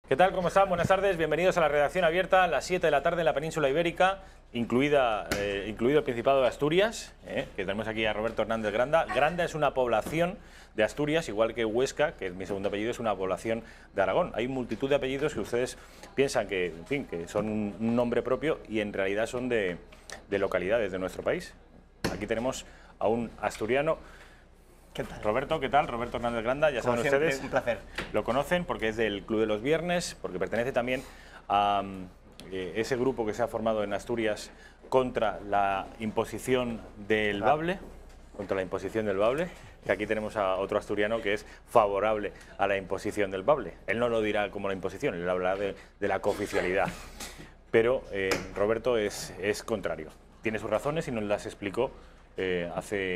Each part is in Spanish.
¿Qué tal? ¿Cómo están? Buenas tardes. Bienvenidos a la redacción abierta a las 7 de la tarde en la península ibérica, incluido el Principado de Asturias, que tenemos aquí a Roberto Hernández Granda. Granda es una población de Asturias, igual que Huesca, que es mi segundo apellido, es una población de Aragón. Hay multitud de apellidos que ustedes piensan que, en fin, que son un nombre propio y en realidad son de localidades de nuestro país. Aquí tenemos a un asturiano. ¿Qué tal? Roberto, ¿qué tal? Roberto Hernández Granda, ya saben ustedes. Un placer. Lo conocen porque es del Club de los Viernes, porque pertenece también a ese grupo que se ha formado en Asturias contra la imposición del bable, que aquí tenemos a otro asturiano que es favorable a la imposición del bable. Él no lo dirá como la imposición, él hablará de la cooficialidad. Pero Roberto es contrario. Tiene sus razones y nos las explicó hace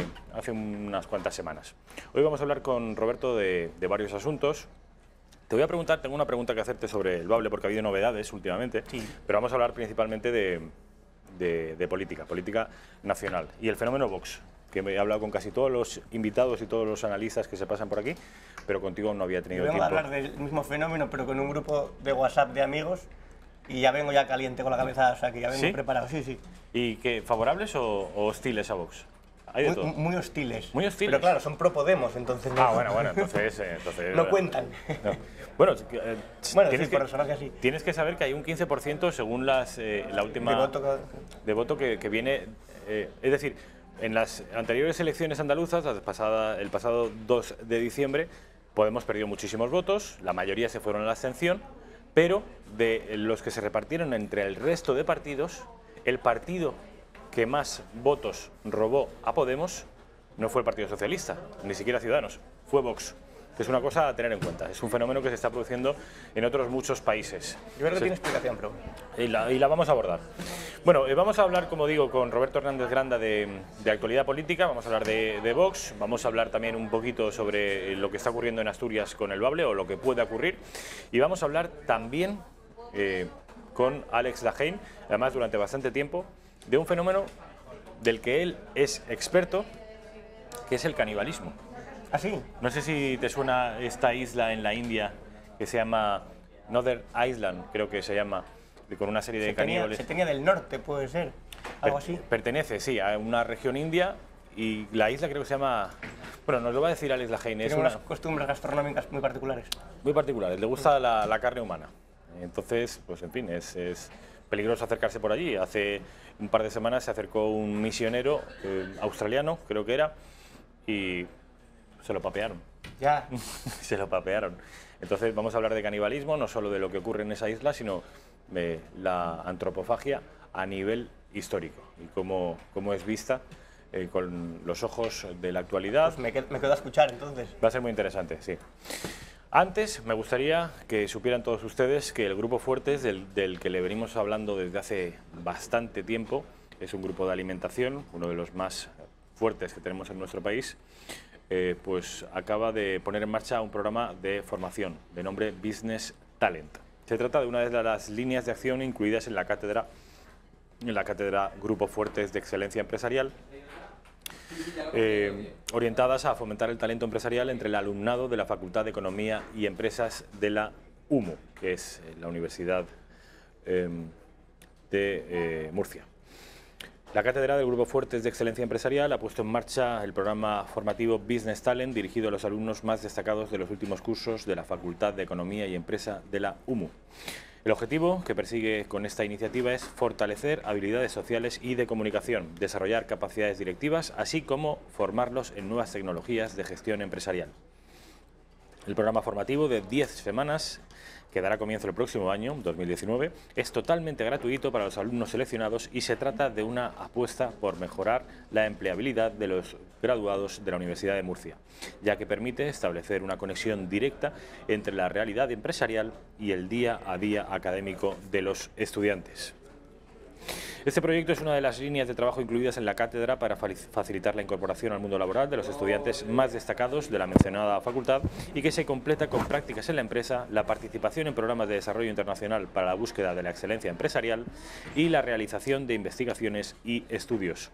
unas cuantas semanas. Hoy vamos a hablar con Roberto de varios asuntos. Te voy a preguntar, tengo una pregunta que hacerte sobre el bable porque ha habido novedades últimamente, sí. Pero vamos a hablar principalmente de política nacional y el fenómeno Vox, que he hablado con casi todos los invitados y todos los analistas que se pasan por aquí, pero contigo aún no había tenido tiempo. Vengo a hablar del mismo fenómeno, pero con un grupo de WhatsApp de amigos y ya vengo ya caliente con la cabeza, o sea que ya vengo preparado, sí. ¿Y qué, favorables o hostiles a Vox? Hay de todo. Muy hostiles. Muy hostiles. Pero claro, son pro Podemos, entonces no. Bueno, entonces no cuentan. No. Bueno, tienes que saber que hay un 15% según la última de voto que viene, es decir, en las anteriores elecciones andaluzas, el pasado 2 de diciembre, Podemos perdió muchísimos votos, la mayoría se fueron a la abstención, pero de los que se repartieron entre el resto de partidos, el partido que más votos robó a Podemos no fue el Partido Socialista, ni siquiera Ciudadanos, fue Vox. Que es una cosa a tener en cuenta, es un fenómeno que se está produciendo en otros muchos países. Yo creo que tiene explicación, pero... Y la vamos a abordar. Bueno, vamos a hablar, como digo, con Roberto Hernández Granda de actualidad política, vamos a hablar de Vox, vamos a hablar también un poquito sobre lo que está ocurriendo en Asturias con el bable o lo que puede ocurrir, y vamos a hablar también con Alex Lajein, además durante bastante tiempo, de un fenómeno del que él es experto, que es el canibalismo. ¿Ah, sí? No sé si te suena esta isla en la India que se llama Northern Island, creo que se llama, con una serie de caníbales. Se tenía del norte, puede ser, algo así. Pertenece, sí, a una región india y la isla creo que se llama... Bueno, nos lo va a decir Alex Lajein. Tiene unas costumbres gastronómicas muy particulares. Muy particulares, le gusta la carne humana. Entonces, pues en fin, es peligroso acercarse por allí. Hace un par de semanas se acercó un misionero australiano, creo que era, y se lo papearon. Ya. Se lo papearon. Entonces vamos a hablar de canibalismo, no solo de lo que ocurre en esa isla, sino de la antropofagia a nivel histórico y cómo es vista con los ojos de la actualidad. Pues me quedo a escuchar entonces. Va a ser muy interesante, sí. Antes, me gustaría que supieran todos ustedes que el Grupo Fuertes, del que le venimos hablando desde hace bastante tiempo, es un grupo de alimentación, uno de los más fuertes que tenemos en nuestro país, pues acaba de poner en marcha un programa de formación de nombre Business Talent. Se trata de una de las líneas de acción incluidas en la cátedra Grupo Fuertes de Excelencia Empresarial, orientadas a fomentar el talento empresarial entre el alumnado de la Facultad de Economía y Empresas de la UMU, que es la Universidad de Murcia. La cátedra del Grupo Fuertes de Excelencia Empresarial ha puesto en marcha el programa formativo Business Talent dirigido a los alumnos más destacados de los últimos cursos de la Facultad de Economía y Empresa de la UMU. El objetivo que persigue con esta iniciativa es fortalecer habilidades sociales y de comunicación, desarrollar capacidades directivas, así como formarlos en nuevas tecnologías de gestión empresarial. El programa formativo de 10 semanas, que dará comienzo el próximo año, 2019, es totalmente gratuito para los alumnos seleccionados y se trata de una apuesta por mejorar la empleabilidad de los graduados de la Universidad de Murcia, ya que permite establecer una conexión directa entre la realidad empresarial y el día a día académico de los estudiantes. Este proyecto es una de las líneas de trabajo incluidas en la cátedra para facilitar la incorporación al mundo laboral de los estudiantes más destacados de la mencionada facultad y que se completa con prácticas en la empresa, la participación en programas de desarrollo internacional para la búsqueda de la excelencia empresarial y la realización de investigaciones y estudios.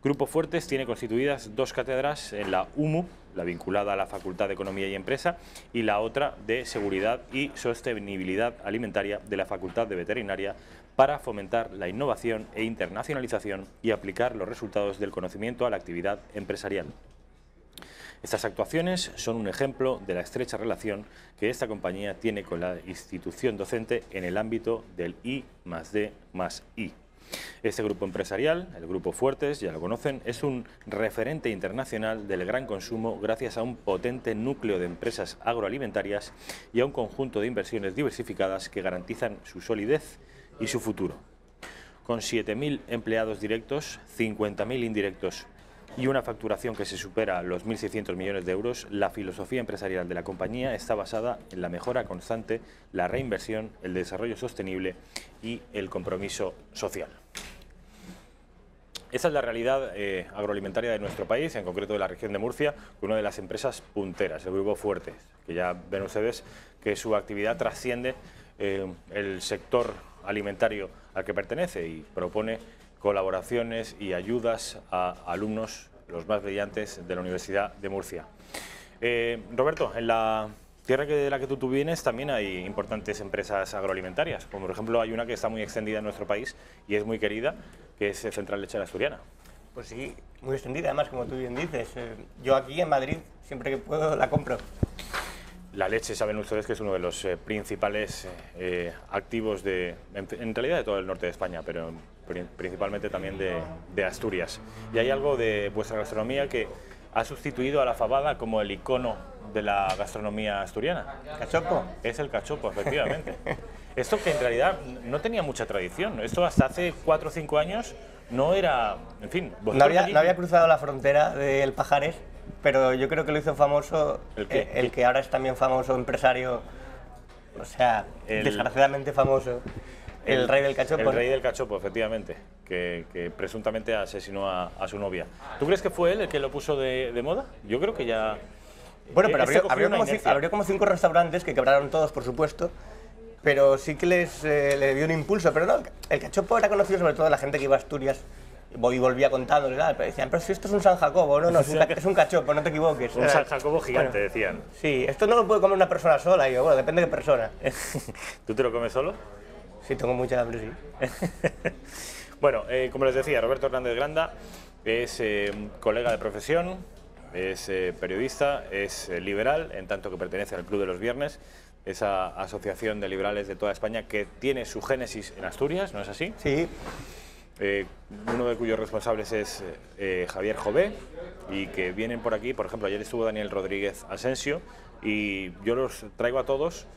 Grupo Fuertes tiene constituidas 2 cátedras en la UMU, la vinculada a la Facultad de Economía y Empresa, y la otra de Seguridad y Sostenibilidad Alimentaria de la Facultad de Veterinaria, para fomentar la innovación e internacionalización y aplicar los resultados del conocimiento a la actividad empresarial. Estas actuaciones son un ejemplo de la estrecha relación que esta compañía tiene con la institución docente en el ámbito del I+D+I. Este grupo empresarial, el Grupo Fuertes, ya lo conocen, es un referente internacional del gran consumo gracias a un potente núcleo de empresas agroalimentarias y a un conjunto de inversiones diversificadas que garantizan su solidez y su futuro. Con 7.000 empleados directos, 50.000 indirectos y una facturación que se supera los 1.600 millones de euros, la filosofía empresarial de la compañía está basada en la mejora constante, la reinversión, el desarrollo sostenible y el compromiso social. Esa es la realidad agroalimentaria de nuestro país, en concreto de la región de Murcia, con una de las empresas punteras, el Grupo Fuertes, que ya ven ustedes que su actividad trasciende el sector alimentario al que pertenece y propone colaboraciones y ayudas a alumnos, los más brillantes de la Universidad de Murcia. Roberto, en la tierra de la que tú vienes también hay importantes empresas agroalimentarias, como por ejemplo hay una que está muy extendida en nuestro país y es muy querida, que es Central Lechera Asturiana. Pues sí, muy extendida además, como tú bien dices. Yo aquí en Madrid, siempre que puedo, la compro. La leche, saben ustedes que es uno de los principales activos en realidad de todo el norte de España, pero principalmente también de Asturias. Y hay algo de vuestra gastronomía que ha sustituido a la fabada como el icono de la gastronomía asturiana. ¿Cachopo? Es el cachopo, efectivamente. Esto que en realidad no tenía mucha tradición. Esto hasta hace 4 o 5 años no era... En fin... No había cruzado la frontera del Pajares, pero yo creo que lo hizo famoso el que ahora es también famoso empresario, o sea, desgraciadamente famoso, el rey del cachopo. El rey del cachopo, efectivamente, que presuntamente asesinó a su novia. ¿Tú crees que fue él el que lo puso de moda? Yo creo que ya... Bueno, pero abrió como 5 restaurantes que quebraron todos, por supuesto, pero sí que le dio un impulso. Pero no, el cachopo era conocido sobre todo de la gente que iba a Asturias y volvía contándole, pero decían, pero si esto es un San Jacobo, no, es un cachopo, no te equivoques. Un San Jacobo gigante, bueno, decían. Sí, esto no lo puede comer una persona sola. Y yo, bueno, depende de qué persona. ¿Tú te lo comes solo? Sí, tengo mucha hambre, sí. Bueno, como les decía, Roberto Hernández Granda es colega de profesión, es periodista, es liberal, en tanto que pertenece al Club de los Viernes, esa asociación de liberales de toda España que tiene su génesis en Asturias, ¿no es así? Sí. Uno de cuyos responsables es Javier Jové, y que vienen por aquí, por ejemplo, ayer estuvo Daniel Rodríguez Asensio, y yo los traigo a todos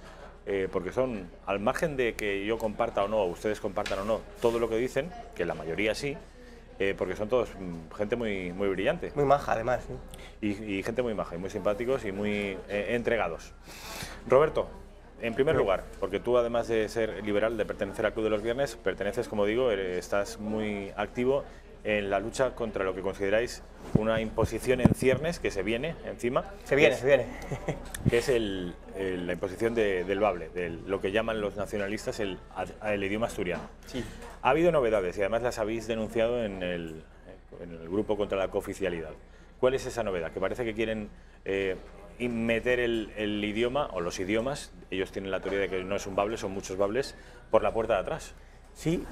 porque son, al margen de que yo comparta o no, o ustedes compartan o no, todo lo que dicen, que la mayoría sí, porque son todos gente muy brillante. Muy maja, además. ¿Sí? Y gente muy maja, y muy simpáticos y muy entregados. Roberto, en primer lugar, porque tú además de ser liberal, de pertenecer al Club de los Viernes, perteneces, como digo, estás muy activo en la lucha contra lo que consideráis una imposición en ciernes que se viene encima. Se viene. Que es la imposición del bable, de lo que llaman los nacionalistas el idioma asturiano. Sí. Ha habido novedades y además las habéis denunciado en el grupo contra la cooficialidad. ¿Cuál es esa novedad? Que parece que quieren meter el idioma, o los idiomas, ellos tienen la teoría de que no es un bable, son muchos bables, por la puerta de atrás. Sí,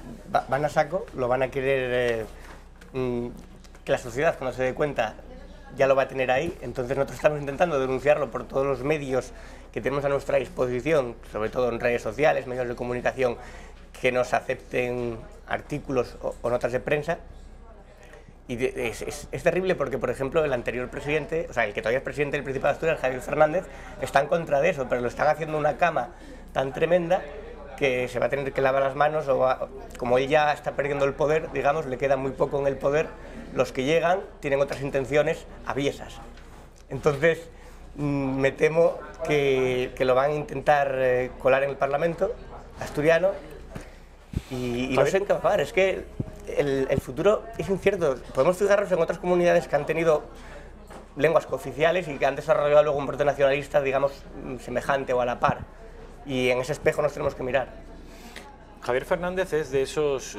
van a saco, lo van a querer... que la sociedad, cuando se dé cuenta, ya lo va a tener ahí. Entonces nosotros estamos intentando denunciarlo por todos los medios que tenemos a nuestra disposición, sobre todo en redes sociales, medios de comunicación, que nos acepten artículos o notas de prensa. Y es terrible porque, por ejemplo, el anterior presidente, o sea, el que todavía es presidente del Principado de Asturias, Javier Fernández, está en contra de eso, pero lo están haciendo una cama tan tremenda que se va a tener que lavar las manos, como él ya está perdiendo el poder, digamos, le queda muy poco en el poder, los que llegan tienen otras intenciones aviesas. Entonces, me temo que lo van a intentar colar en el Parlamento asturiano y no sé en qué va a pagar. Es que el futuro es incierto. Podemos fijarnos en otras comunidades que han tenido lenguas cooficiales y que han desarrollado luego un brote nacionalista, digamos, semejante o a la par. Y en ese espejo nos tenemos que mirar. Javier Fernández es de esos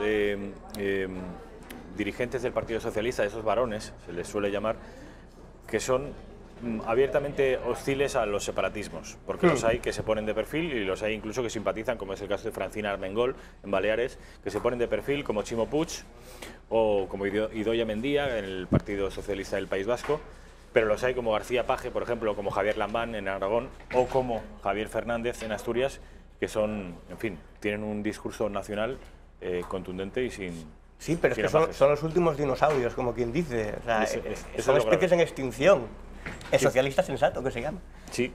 dirigentes del Partido Socialista, de esos varones, se les suele llamar, que son abiertamente hostiles a los separatismos, porque los hay que se ponen de perfil y los hay incluso que simpatizan, como es el caso de Francina Armengol en Baleares, que se ponen de perfil como Chimo Puig o como Idoia Mendia en el Partido Socialista del País Vasco, pero los hay como García Paje, por ejemplo, como Javier Lambán en Aragón o como Javier Fernández en Asturias, que son, en fin, tienen un discurso nacional contundente y sin... Sí, pero es que son los últimos dinosaurios, como quien dice. O sea, son especies en extinción. El socialista sensato, que se llama. Sí.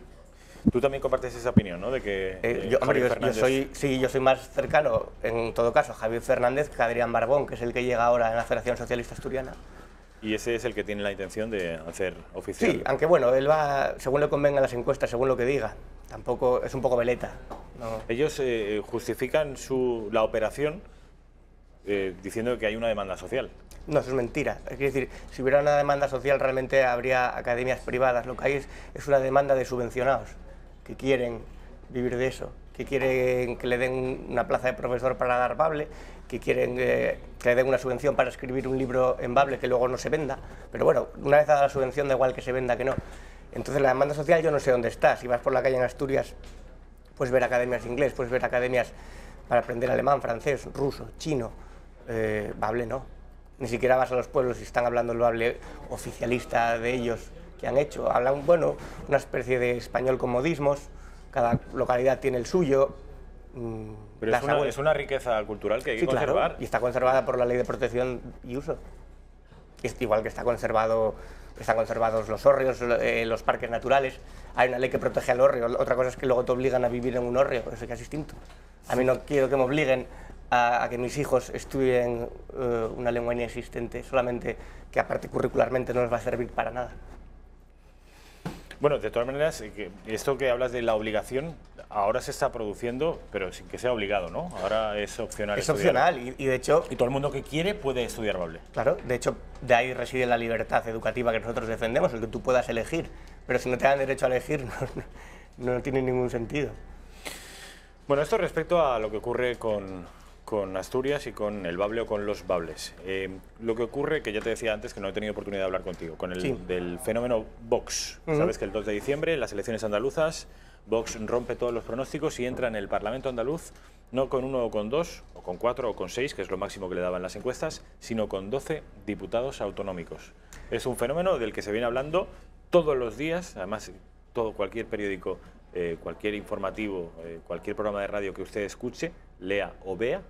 Tú también compartes esa opinión, ¿no? De que yo soy más cercano, en todo caso, a Javier Fernández que a Adrián Barbón, que es el que llega ahora en la Federación Socialista Asturiana. Y ese es el que tiene la intención de hacer oficial. Sí, aunque bueno, él va, según le convenga las encuestas, según lo que diga. Tampoco, es un poco veleta, ¿no? Ellos justifican la operación diciendo que hay una demanda social. No, eso es mentira. Es decir, si hubiera una demanda social realmente habría academias privadas. Lo que hay es una demanda de subvencionados que quieren vivir de eso, que quieren que le den una plaza de profesor para dar Bable, que quieren que le den una subvención para escribir un libro en Bable que luego no se venda. Pero bueno, una vez dada la subvención da igual que se venda que no. Entonces la demanda social yo no sé dónde está. Si vas por la calle en Asturias, puedes ver academias de inglés, puedes ver academias para aprender alemán, francés, ruso, chino. Bable no. Ni siquiera vas a los pueblos y están hablando el Bable oficialista de ellos que han hecho. Hablan, bueno, una especie de español con modismos, cada localidad tiene el suyo. Pero es una riqueza cultural que hay que conservar. Claro, y está conservada por la Ley de Protección y Uso. Igual que están conservados los hórreos, los parques naturales. Hay una ley que protege al hórreo, otra cosa es que luego te obligan a vivir en un hórreo, eso ya es distinto. A mí no quiero que me obliguen a que mis hijos estudien una lengua inexistente, solamente que aparte curricularmente no les va a servir para nada. Bueno, de todas maneras, esto que hablas de la obligación, ahora se está produciendo, pero sin que sea obligado, ¿no? Ahora es opcional. Es opcional y de hecho... Y todo el mundo que quiere puede estudiar Bable. Claro, de hecho, de ahí reside la libertad educativa que nosotros defendemos, el que tú puedas elegir. Pero si no te dan derecho a elegir, no tiene ningún sentido. Bueno, esto respecto a lo que ocurre con Asturias y con el Bable o con los Bables. Lo que ocurre, que ya te decía antes que no he tenido oportunidad de hablar contigo, con del fenómeno Vox. Sabes que el 2 de diciembre, las elecciones andaluzas, Vox rompe todos los pronósticos y entra en el Parlamento andaluz, no con 1 o con 2, o con 4 o con 6, que es lo máximo que le daban las encuestas, sino con 12 diputados autonómicos. Es un fenómeno del que se viene hablando todos los días, además cualquier periódico, cualquier informativo, cualquier programa de radio que usted escuche, lea o vea,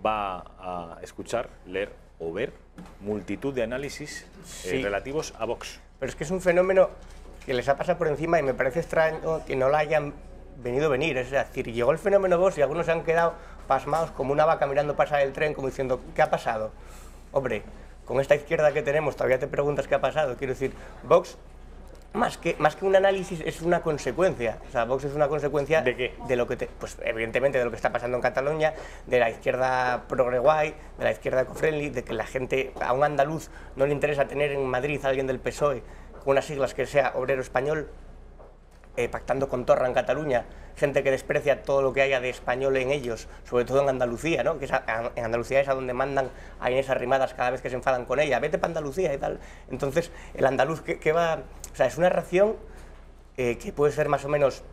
va a escuchar, leer o ver multitud de análisis relativos a Vox. Pero es que es un fenómeno que les ha pasado por encima y me parece extraño que no lo hayan venir. Es decir, llegó el fenómeno Vox y algunos se han quedado pasmados como una vaca mirando pasar el tren, como diciendo, ¿qué ha pasado? Hombre, con esta izquierda que tenemos todavía te preguntas qué ha pasado. Quiero decir, Vox... Más que un análisis es una consecuencia. O sea, Vox es una consecuencia... ¿De qué? De lo que pues evidentemente de lo que está pasando en Cataluña, de la izquierda progre-guay, de la izquierda eco-friendly, de que la gente, a un andaluz no le interesa tener en Madrid a alguien del PSOE con unas siglas que sea obrero español, pactando con Torra en Cataluña, gente que desprecia todo lo que haya de español en ellos, sobre todo en Andalucía, ¿no? Que en Andalucía es a donde mandan a Inés Arrimadas cada vez que se enfadan con ella, vete para Andalucía y tal. Entonces, el andaluz que va... O sea, es una reacción que puede ser más o menos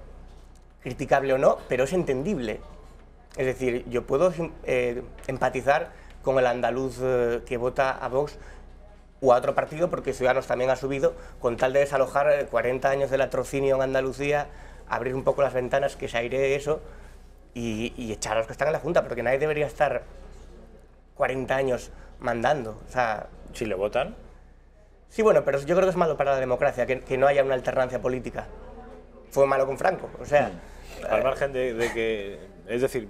criticable o no, pero es entendible. Es decir, yo puedo empatizar con el andaluz que vota a Vox o a otro partido, porque Ciudadanos también ha subido, con tal de desalojar 40 años de latrocinio en Andalucía, abrir un poco las ventanas, que se airee eso y echar a los que están en la Junta, porque nadie debería estar 40 años mandando. O sea, ¿si le votan? Sí, bueno, pero yo creo que es malo para la democracia que no haya una alternancia política. Fue malo con Franco, o sea... Al margen de que... Es decir,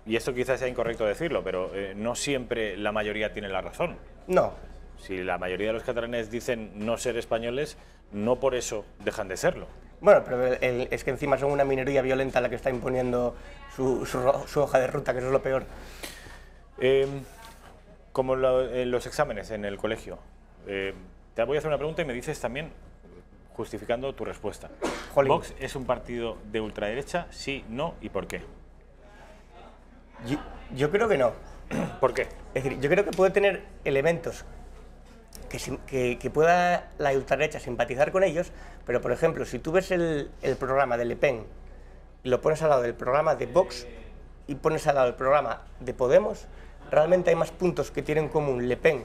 y esto quizás sea incorrecto decirlo, pero no siempre la mayoría tiene la razón. No. Si la mayoría de los catalanes dicen no ser españoles, no por eso dejan de serlo. Bueno, pero es que encima son una minoría violenta la que está imponiendo su hoja de ruta, que eso es lo peor. como los exámenes en el colegio. Te voy a hacer una pregunta y me dices también, justificando tu respuesta. Jolín. ¿Vox es un partido de ultraderecha? Sí, no y por qué. Yo creo que no. ¿Por qué? Es decir, yo creo que puede tener elementos que pueda la ultraderecha simpatizar con ellos, pero por ejemplo, si tú ves el programa de Le Pen y lo pones al lado del programa de Vox y pones al lado el programa de Podemos, realmente hay más puntos que tienen en común Le Pen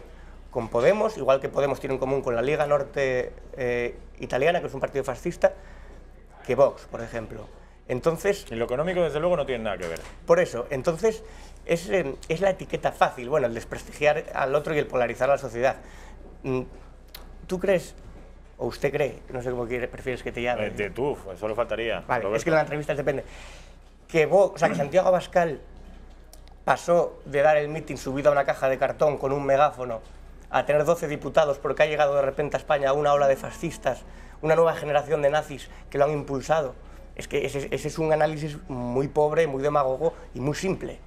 con Podemos, igual que Podemos tiene en común con la Liga Norte italiana, que es un partido fascista, que Vox, por ejemplo. Entonces, En lo económico, desde luego, no tiene nada que ver. por eso, entonces es la etiqueta fácil, bueno, el desprestigiar al otro y el polarizar a la sociedad. ¿Tú crees, o usted cree, no sé cómo prefieres que te llame? Tú, solo faltaría. Vale, Roberto. es que en la entrevista depende. Que Santiago Abascal pasó de dar el mitin subido a una caja de cartón con un megáfono a tener 12 diputados porque ha llegado de repente a España una ola de fascistas, una nueva generación de nazis que lo han impulsado. Es que ese es un análisis muy pobre, muy demagogo y muy simple.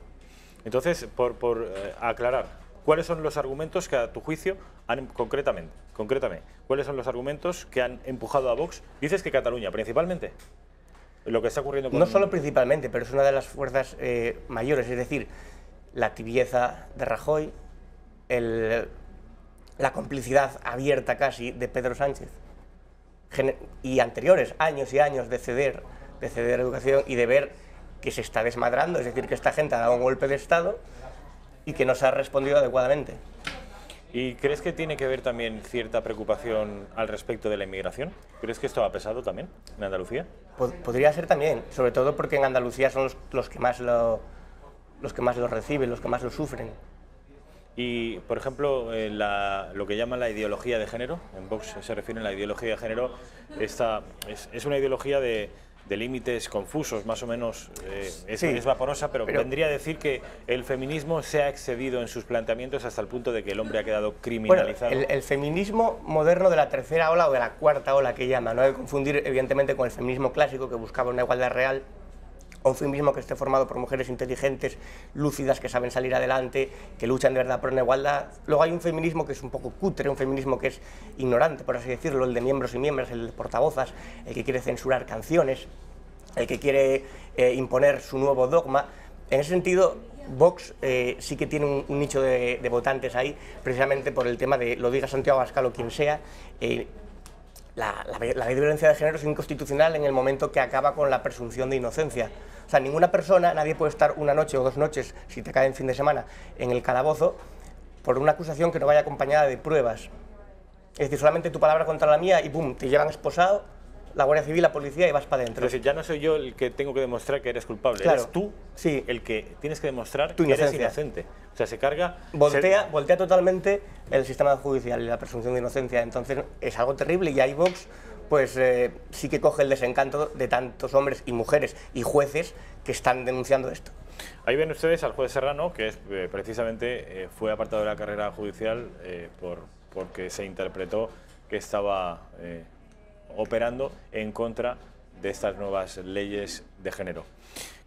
Entonces, por aclarar, ¿cuáles son los argumentos que a tu juicio concretamente, cuáles son los argumentos que han empujado a Vox? Dices que Cataluña, principalmente, lo que está ocurriendo con... No solo principalmente, pero es una de las fuerzas mayores, es decir, la tibieza de Rajoy, la complicidad abierta casi de Pedro Sánchez, y anteriores años y años de ceder educación y de ver que se está desmadrando, es decir, que esta gente ha dado un golpe de Estado y que no se ha respondido adecuadamente. ¿Y crees que tiene que ver también cierta preocupación al respecto de la inmigración? ¿Crees que esto ha pesado también en Andalucía? Podría ser también, sobre todo porque en Andalucía son los que más lo reciben, los que más lo sufren. Y, por ejemplo, lo que llaman la ideología de género, en Vox se refiere a la ideología de género, es una ideología de límites confusos, más o menos, Sí, es vaporosa, pero vendría a decir que el feminismo se ha excedido en sus planteamientos hasta el punto de que el hombre ha quedado criminalizado. Bueno, el feminismo moderno de la tercera ola o de la cuarta ola que llama, no hay que confundir evidentemente con el feminismo clásico que buscaba una igualdad real, o un feminismo que esté formado por mujeres inteligentes, lúcidas, que saben salir adelante, que luchan de verdad por una igualdad. Luego hay un feminismo que es un poco cutre, un feminismo que es ignorante, por así decirlo, el de miembros y miembros, el de portavozas, el que quiere censurar canciones, el que quiere imponer su nuevo dogma. En ese sentido, Vox sí que tiene un nicho de votantes ahí, precisamente por el tema de, lo diga Santiago Abascal o quien sea, la ley de violencia de género es inconstitucional en el momento que acaba con la presunción de inocencia. O sea, ninguna persona, nadie puede estar una noche o 2 noches, si te cae en fin de semana, en el calabozo por una acusación que no vaya acompañada de pruebas. Es decir, solamente tu palabra contra la mía y ¡pum!, te llevan esposado, la Guardia Civil, la policía y vas para adentro. Es decir, ya no soy yo el que tengo que demostrar que eres culpable, Claro, eres tú sí, el que tienes que demostrar tu que eres inocencia. inocente. O sea, se carga... Voltea totalmente el sistema judicial y la presunción de inocencia. Entonces es algo terrible y ahí Vox pues sí que coge el desencanto de tantos hombres y mujeres y jueces que están denunciando esto. Ahí ven ustedes al juez Serrano, que es, precisamente fue apartado de la carrera judicial porque se interpretó que estaba operando en contra de estas nuevas leyes de género.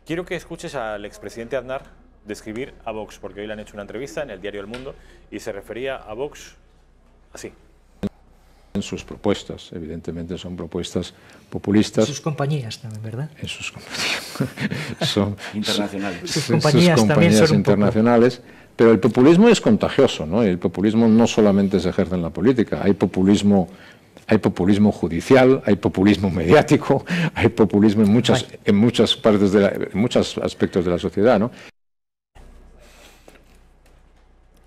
Quiero que escuches al expresidente Aznar describir a Vox, porque hoy le han hecho una entrevista en el diario El Mundo y se refería a Vox así. En sus propuestas, evidentemente son propuestas populistas. Sus compañías también, ¿verdad? En sus compañías. Son internacionales. Sus compañías internacionales. Pero el populismo es contagioso, ¿no? El populismo no solamente se ejerce en la política, hay populismo judicial, hay populismo mediático, hay populismo en muchas partes en muchos aspectos de la sociedad, ¿no?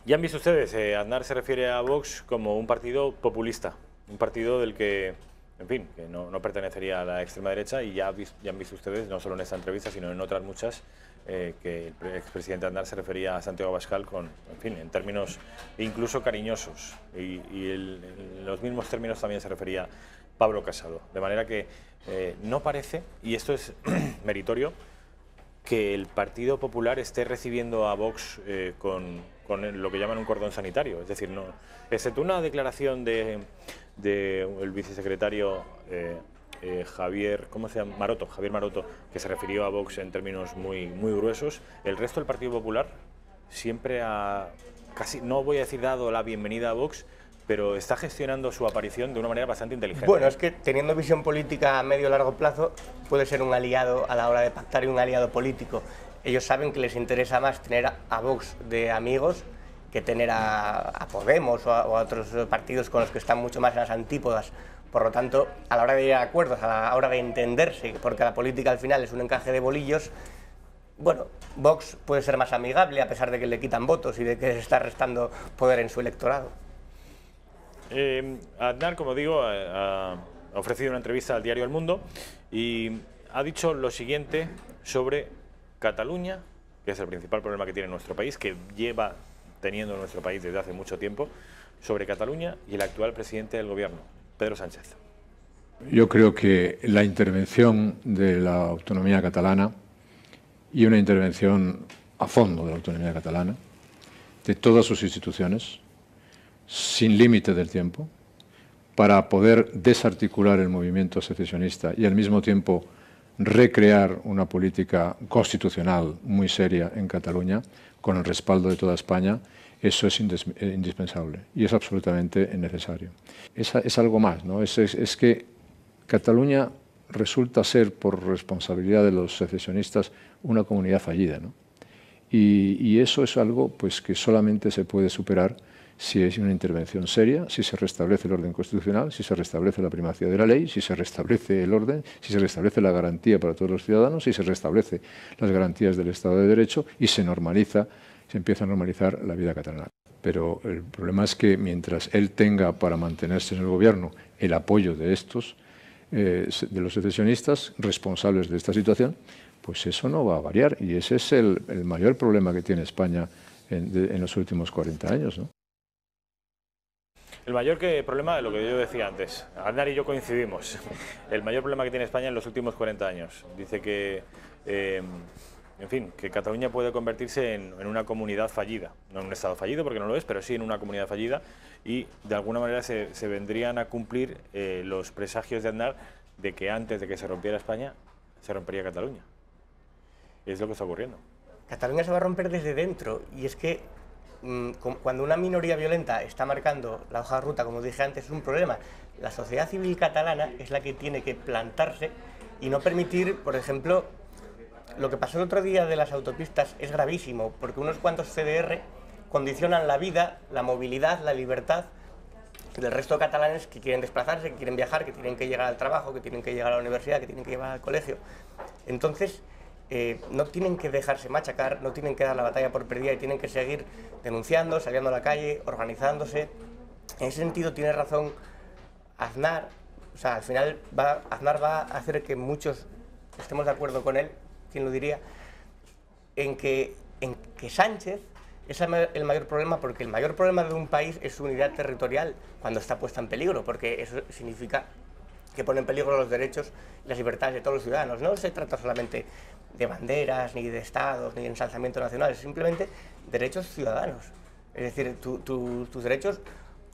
Ya han visto ustedes, Aznar se refiere a Vox como un partido populista, un partido del que, en fin, que no pertenecería a la extrema derecha, y ya han visto ustedes, no solo en esta entrevista, sino en otras muchas, que el expresidente Aznar se refería a Santiago Abascal en términos incluso cariñosos, y en los mismos términos también se refería Pablo Casado. De manera que no parece, y esto es meritorio, que el Partido Popular esté recibiendo a Vox con lo que llaman un cordón sanitario. Es decir, no, excepto una declaración del vicesecretario Javier Maroto, que se refirió a Vox en términos muy gruesos, el resto del Partido Popular siempre ha casi, no voy a decir dado la bienvenida a Vox, pero está gestionando su aparición de una manera bastante inteligente. Bueno, es que teniendo visión política a medio y largo plazo, puede ser un aliado a la hora de pactar y un aliado político. Ellos saben que les interesa más tener a Vox de amigos que tener a Podemos o a otros partidos con los que están mucho más en las antípodas. Por lo tanto, a la hora de ir a acuerdos, a la hora de entenderse, porque la política al final es un encaje de bolillos, bueno, Vox puede ser más amigable a pesar de que le quitan votos y de que les está restando poder en su electorado. Aznar, como digo, ha ofrecido una entrevista al diario El Mundo y ha dicho lo siguiente sobre Cataluña, que es el principal problema que tiene nuestro país, que lleva teniendo nuestro país desde hace mucho tiempo, sobre Cataluña y el actual presidente del gobierno, Pedro Sánchez. Yo creo que la intervención de la autonomía catalana y una intervención a fondo de la autonomía catalana, de todas sus instituciones, sin límite del tiempo, para poder desarticular el movimiento secesionista y al mismo tiempo recrear una política constitucional muy seria en Cataluña, con el respaldo de toda España, eso es indispensable y es absolutamente necesario. Es algo más, ¿no? Es que Cataluña resulta ser, por responsabilidad de los secesionistas, una comunidad fallida, ¿no? Y eso es algo pues, que solamente se puede superar si es una intervención seria, si se restablece el orden constitucional, si se restablece la primacía de la ley, si se restablece el orden, si se restablece la garantía para todos los ciudadanos, si se restablece las garantías del Estado de Derecho y se empieza a normalizar la vida catalana. Pero el problema es que mientras él tenga para mantenerse en el gobierno el apoyo de de los secesionistas responsables de esta situación, pues eso no va a variar y ese es el mayor problema que tiene España en los últimos 40 años, ¿no? El mayor problema, lo que yo decía antes, Aznar y yo coincidimos, el mayor problema que tiene España en los últimos 40 años. Dice que, en fin, que Cataluña puede convertirse en una comunidad fallida, no en un Estado fallido porque no lo es, pero sí en una comunidad fallida y de alguna manera se vendrían a cumplir los presagios de Aznar de que antes de que se rompiera España, se rompería Cataluña. Es lo que está ocurriendo. Cataluña se va a romper desde dentro y es que cuando una minoría violenta está marcando la hoja de ruta, como dije antes, es un problema. La sociedad civil catalana es la que tiene que plantarse y no permitir, por ejemplo, lo que pasó el otro día de las autopistas es gravísimo, porque unos cuantos CDR condicionan la vida, la movilidad, la libertad del resto de catalanes que quieren desplazarse, que quieren viajar, que tienen que llegar al trabajo, que tienen que llegar a la universidad, que tienen que llegar al colegio. Entonces, no tienen que dejarse machacar, no tienen que dar la batalla por perdida y tienen que seguir denunciando, saliendo a la calle, organizándose. En ese sentido tiene razón Aznar, o sea, al final Aznar va a hacer que muchos estemos de acuerdo con él, ¿quién lo diría?, en que Sánchez es el mayor problema, porque el mayor problema de un país es su unidad territorial cuando está puesta en peligro, porque eso significa que pone en peligro los derechos y las libertades de todos los ciudadanos. No se trata solamente de banderas, ni de estados, ni de ensalzamiento nacional, es simplemente derechos ciudadanos. Es decir, tus derechos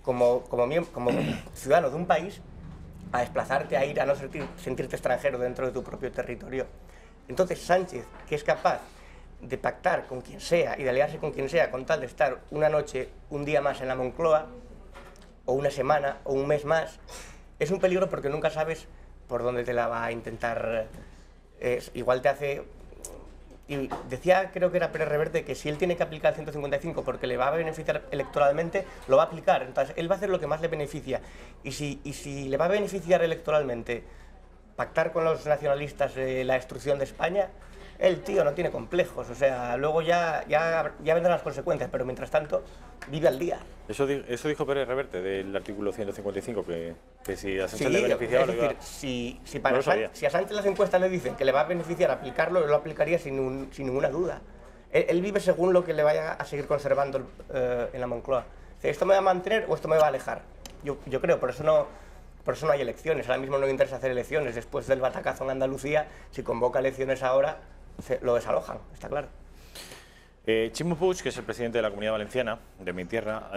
como ciudadano de un país a desplazarte, a ir, a no sentirte extranjero dentro de tu propio territorio. Entonces Sánchez, que es capaz de pactar con quien sea y de aliarse con quien sea con tal de estar una noche, un día más en la Moncloa, o una semana, o un mes más, es un peligro porque nunca sabes por dónde te la va a intentar. Igual te hace... Y decía, creo que era Pérez Reverte, que si él tiene que aplicar el 155 porque le va a beneficiar electoralmente, lo va a aplicar. Entonces, él va a hacer lo que más le beneficia. Y si le va a beneficiar electoralmente pactar con los nacionalistas la destrucción de España, el tío no tiene complejos. O sea, luego ya vendrán las consecuencias, pero mientras tanto, vive al día. Eso dijo Pérez Reverte del artículo 155, que si a Sánchez sí, le beneficiaba... Es decir, si a Sánchez las encuestas le dicen que le va a beneficiar aplicarlo, él lo aplicaría sin ninguna duda. Él vive según lo que le vaya a seguir conservando en la Moncloa. ¿Esto me va a mantener o esto me va a alejar? Yo creo, por eso no hay elecciones. Ahora mismo no le interesa hacer elecciones. Después del batacazo en Andalucía, si convoca elecciones ahora, lo desalojan, está claro. Ximo Puig, que es el presidente de la Comunidad Valenciana, de mi tierra,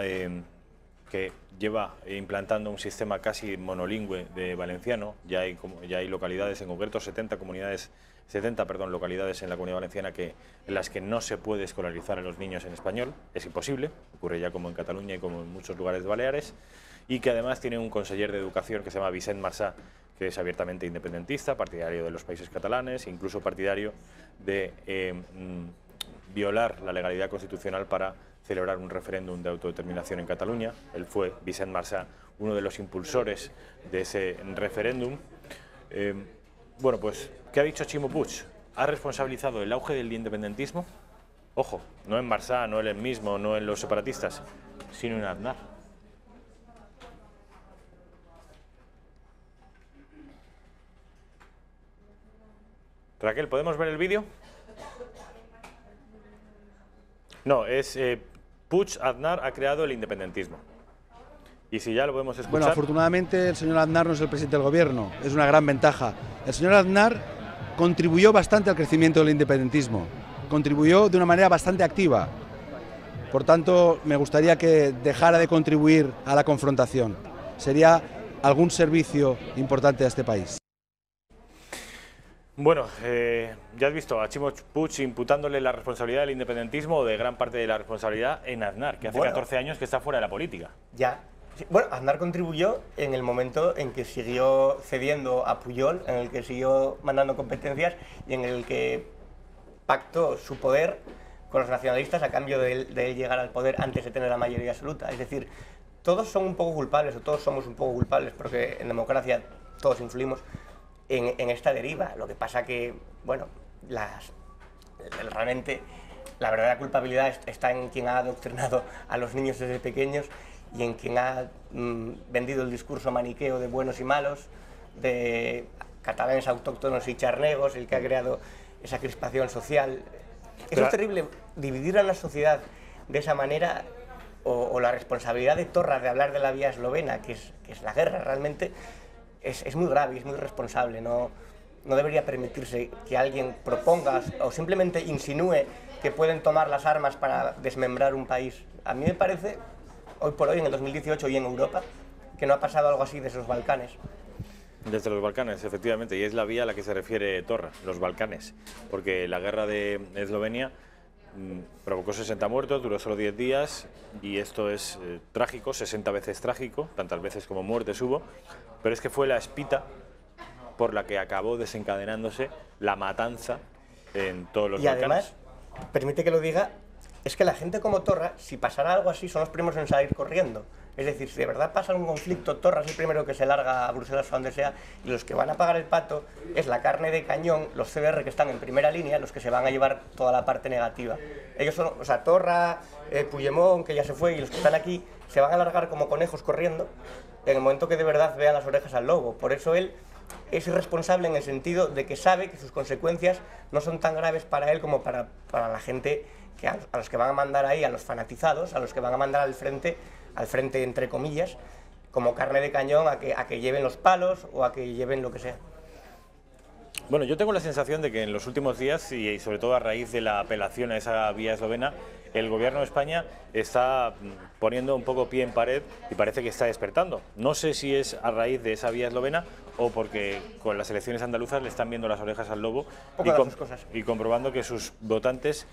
que lleva implantando un sistema casi monolingüe de valenciano, ya hay localidades, en concreto 70 comunidades 70 localidades en la Comunidad Valenciana en las que no se puede escolarizar a los niños en español. Es imposible, ocurre ya como en Cataluña y como en muchos lugares de Baleares, y que además tiene un conseller de Educación que se llama Vicent Marsà, que es abiertamente independentista, partidario de los Països Catalanes, incluso partidario de violar la legalidad constitucional para celebrar un referéndum de autodeterminación en Cataluña. Él fue, Vicent Marsà, uno de los impulsores de ese referéndum. Bueno, pues, ¿qué ha dicho Ximo Puig? ¿Ha responsabilizado el auge del independentismo? Ojo, no en Marsà, no en él mismo, no en los separatistas, sino en Aznar. Raquel, ¿podemos ver el vídeo? No, es Puig, Aznar ha creado el independentismo. Y si ya lo podemos escuchar... Bueno, afortunadamente el señor Aznar no es el presidente del gobierno, es una gran ventaja. El señor Aznar contribuyó bastante al crecimiento del independentismo, contribuyó de una manera bastante activa. Por tanto, me gustaría que dejara de contribuir a la confrontación. Sería algún servicio importante a este país. Bueno, ya has visto a Ximo Puig imputándole la responsabilidad del independentismo o de gran parte de la responsabilidad en Aznar, que hace 14 años que está fuera de la política. Ya. Sí, bueno, Aznar contribuyó en el momento en que siguió cediendo a Pujol, en el que siguió mandando competencias y en el que pactó su poder con los nacionalistas a cambio de él llegar al poder antes de tener la mayoría absoluta. Es decir, todos son un poco culpables, o todos somos un poco culpables, porque en democracia todos influimos en esta deriva. Lo que pasa que, bueno, realmente la verdadera culpabilidad está en quien ha adoctrinado a los niños desde pequeños y en quien ha vendido el discurso maniqueo de buenos y malos, de catalanes autóctonos y charnegos, el que ha creado esa crispación social. Eso es terrible, dividir a la sociedad de esa manera, o la responsabilidad de Torra de hablar de la vía eslovena, que es la guerra, realmente es muy grave y es muy irresponsable. No debería permitirse que alguien proponga o simplemente insinúe que pueden tomar las armas para desmembrar un país. A mí me parece, hoy por hoy, en el 2018 y en Europa, que no ha pasado algo así desde los Balcanes. Desde los Balcanes, efectivamente, y es la vía a la que se refiere Torra, los Balcanes, porque la guerra de Eslovenia provocó 60 muertos, duró solo 10 días, y esto es trágico, 60 veces trágico, tantas veces como muertes hubo, pero es que fue la espita por la que acabó desencadenándose la matanza en todos los Balcanes. Y además, permite que lo diga, es que la gente como Torra, si pasara algo así, son los primeros en salir corriendo. Es decir, si de verdad pasa un conflicto, Torra es el primero que se larga a Bruselas o donde sea, y los que van a pagar el pato es la carne de cañón, los CDR que están en primera línea, los que se van a llevar toda la parte negativa. Ellos son, o sea, Torra, Puigdemont, que ya se fue, y los que están aquí se van a largar como conejos corriendo en el momento que de verdad vean las orejas al lobo. Por eso él es irresponsable en el sentido de que sabe que sus consecuencias no son tan graves para él como para la gente a los que van a mandar ahí, a los fanatizados, a los que van a mandar al frente entre comillas, como carne de cañón a que lleven los palos o a que lleven lo que sea. Bueno, yo tengo la sensación de que en los últimos días, y sobre todo a raíz de la apelación a esa vía eslovena, el gobierno de España está poniendo un poco pie en pared y parece que está despertando. No sé si es a raíz de esa vía eslovena o porque con las elecciones andaluzas le están viendo las orejas al lobo y comprobando que sus votantes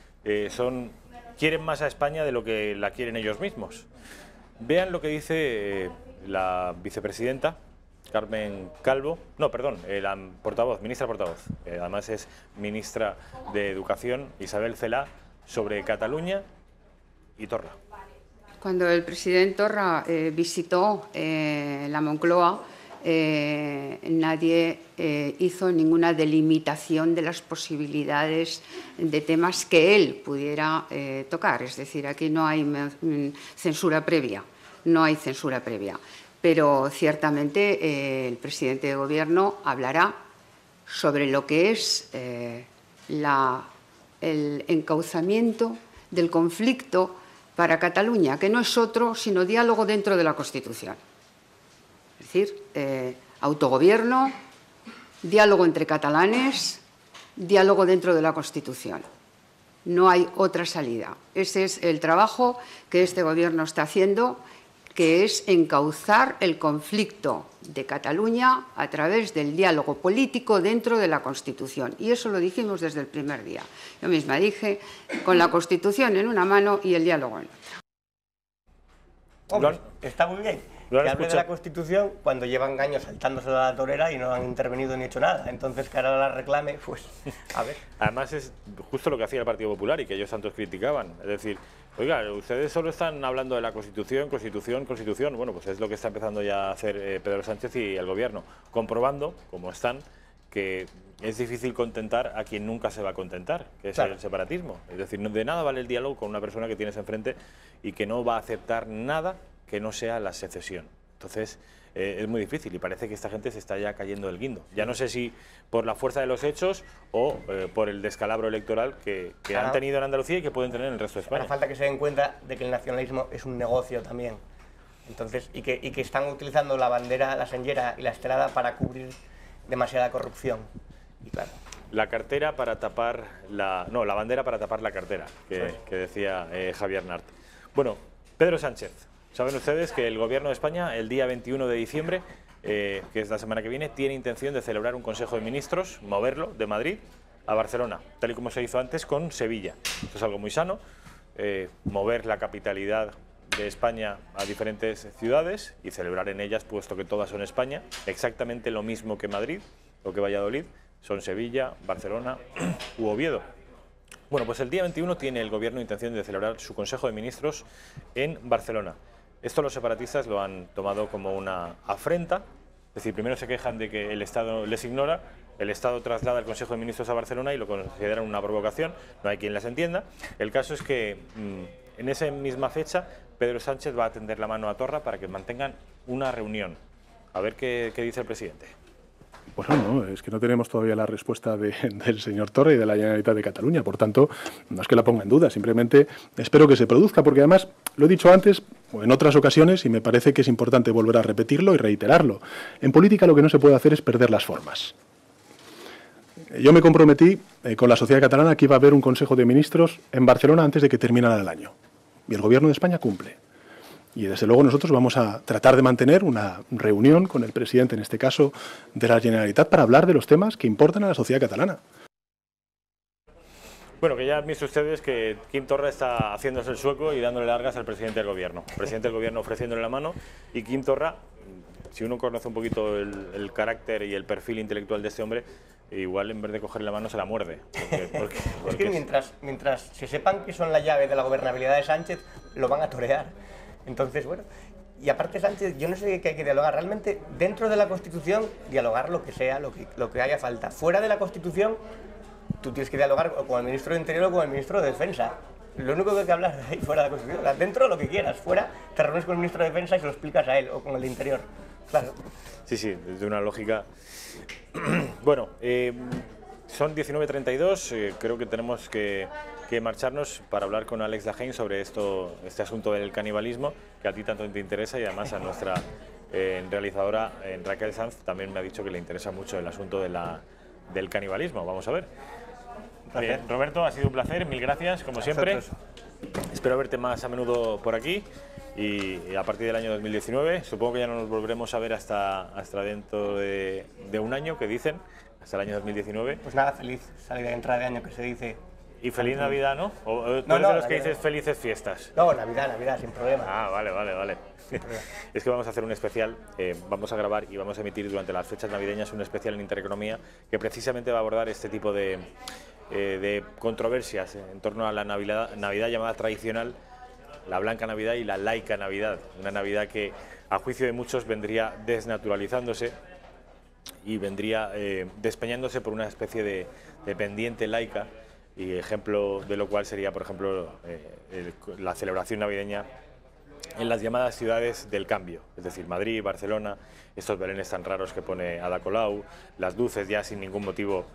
quieren más a España de lo que la quieren ellos mismos. Vean lo que dice la vicepresidenta Carmen Calvo, la ministra portavoz, además es ministra de Educación, Isabel Celaá, sobre Cataluña y Torra. Cuando el presidente Torra visitó la Moncloa, nadie hizo ninguna delimitación de las posibilidades de temas que él pudiera tocar. Es decir, aquí no hay censura previa, Pero ciertamente el presidente de Gobierno hablará sobre lo que es el encauzamiento del conflicto para Cataluña, que no es otro sino diálogo dentro de la Constitución. Es decir, autogobierno, diálogo entre catalanes, diálogo dentro de la Constitución. No hay otra salida. Ese es el trabajo que este Gobierno está haciendo, que es encauzar el conflicto de Cataluña a través del diálogo político dentro de la Constitución. Y eso lo dijimos desde el primer día. Yo misma dije, con la Constitución en una mano y el diálogo en otra. Hombre, está muy bien que hable de la Constitución cuando llevan años saltándose la torera y no han intervenido ni hecho nada. Entonces, que ahora la reclame, pues, a ver. Además, es justo lo que hacía el Partido Popular y que ellos tantos criticaban. Es decir, oiga, ustedes solo están hablando de la Constitución, Constitución, Constitución. Bueno, pues es lo que está empezando ya a hacer Pedro Sánchez y el Gobierno, comprobando, como están, que es difícil contentar a quien nunca se va a contentar, que es el separatismo. Es decir, de nada vale el diálogo con una persona que tienes enfrente y que no va a aceptar nada que no sea la secesión. Entonces, es muy difícil y parece que esta gente se está ya cayendo del guindo. Ya no sé si por la fuerza de los hechos o por el descalabro electoral que han tenido en Andalucía y que pueden tener en el resto de España. Hace falta que se den cuenta de que el nacionalismo es un negocio también. Entonces, y que están utilizando la bandera, la señera y la estelada para cubrir demasiada corrupción. Y claro. La cartera para tapar la... No, la bandera para tapar la cartera, que decía Javier Nart. Bueno, Pedro Sánchez. Saben ustedes que el Gobierno de España, el día 21 de diciembre, que es la semana que viene, tiene intención de celebrar un Consejo de Ministros, moverlo de Madrid a Barcelona, tal y como se hizo antes con Sevilla. Esto es algo muy sano, mover la capitalidad de España a diferentes ciudades y celebrar en ellas, puesto que todas son España, exactamente lo mismo que Madrid o que Valladolid, son Sevilla, Barcelona u Oviedo. Bueno, pues el día 21 tiene el Gobierno intención de celebrar su Consejo de Ministros en Barcelona. Esto los separatistas lo han tomado como una afrenta, es decir, primero se quejan de que el Estado les ignora, el Estado traslada el Consejo de Ministros a Barcelona y lo consideran una provocación, no hay quien las entienda. El caso es que en esa misma fecha Pedro Sánchez va a tender la mano a Torra para que mantengan una reunión. A ver qué dice el presidente. Bueno, no, es que no tenemos todavía la respuesta del señor Torra y de la Generalitat de Cataluña. Por tanto, no es que la ponga en duda, simplemente espero que se produzca, porque además, lo he dicho antes, o en otras ocasiones, y me parece que es importante volver a repetirlo y reiterarlo. En política lo que no se puede hacer es perder las formas. Yo me comprometí con la sociedad catalana que iba a haber un Consejo de Ministros en Barcelona antes de que terminara el año. Y el Gobierno de España cumple. Y desde luego nosotros vamos a tratar de mantener una reunión con el presidente, en este caso, de la Generalitat, para hablar de los temas que importan a la sociedad catalana. Bueno, que ya han visto ustedes que Quim Torra está haciéndose el sueco y dándole largas al presidente del Gobierno. El presidente del Gobierno ofreciéndole la mano y Quim Torra, si uno conoce un poquito el carácter y el perfil intelectual de este hombre, igual en vez de cogerle la mano se la muerde. Porque es que mientras se sepan que son la llave de la gobernabilidad de Sánchez, lo van a torear. Entonces, bueno, y aparte Sánchez, yo no sé qué hay que dialogar. Realmente, dentro de la Constitución, dialogar lo que sea, lo que haya falta. Fuera de la Constitución, tú tienes que dialogar o con el ministro de Interior o con el ministro de Defensa. Lo único que hay que hablar es ahí fuera de la Constitución. Dentro lo que quieras, fuera te reúnes con el ministro de Defensa y se lo explicas a él, o con el de Interior. Claro. Sí, desde una lógica... Bueno, son 19:32, creo que tenemos que marcharnos para hablar con Alex Daheim sobre este asunto del canibalismo, que a ti tanto te interesa, y además a nuestra realizadora Raquel Sanz también me ha dicho que le interesa mucho el asunto del canibalismo. Vamos a ver. Roberto, ha sido un placer, mil gracias, como siempre. Espero verte más a menudo por aquí y a partir del año 2019. Supongo que ya no nos volveremos a ver hasta dentro de un año, que dicen, hasta el año 2019. Pues nada, feliz salida y entrada de año, que se dice. Y feliz Navidad, ¿no? ¿O tú eres de los que dices felices fiestas? No, Navidad, sin problema. Ah, vale. Es que vamos a hacer un especial, vamos a grabar y vamos a emitir durante las fechas navideñas un especial en Intereconomía que precisamente va a abordar este tipo de controversias en torno a la Navidad llamada tradicional, la blanca Navidad y la laica Navidad. Una Navidad que, a juicio de muchos, vendría desnaturalizándose y vendría despeñándose por una especie de pendiente laica, y ejemplo de lo cual sería, por ejemplo, la celebración navideña en las llamadas ciudades del cambio, es decir, Madrid, Barcelona, estos belenes tan raros que pone Ada Colau, las luces ya sin ningún motivo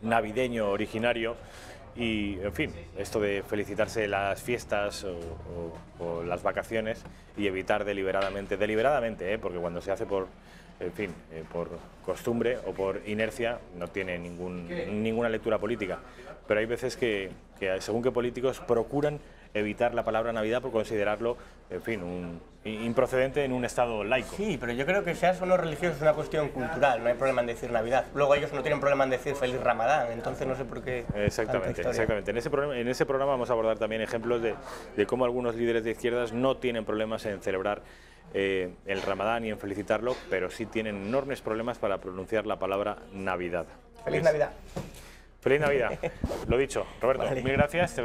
navideño originario, y en fin, esto de felicitarse las fiestas o las vacaciones y evitar deliberadamente, porque cuando se hace por costumbre o por inercia no tiene ninguna lectura política, pero hay veces que según qué políticos procuran evitar la palabra Navidad por considerarlo, en fin, improcedente en un Estado laico. Sí, pero yo creo que seas o no religioso es una cuestión cultural, no hay problema en decir Navidad. Luego ellos no tienen problema en decir Feliz Ramadán, entonces no sé por qué. Exactamente, exactamente. En ese programa vamos a abordar también ejemplos de cómo algunos líderes de izquierdas no tienen problemas en celebrar el Ramadán y en felicitarlo, pero sí tienen enormes problemas para pronunciar la palabra Navidad. Feliz Navidad. Feliz Navidad. Lo dicho, Roberto, mil gracias.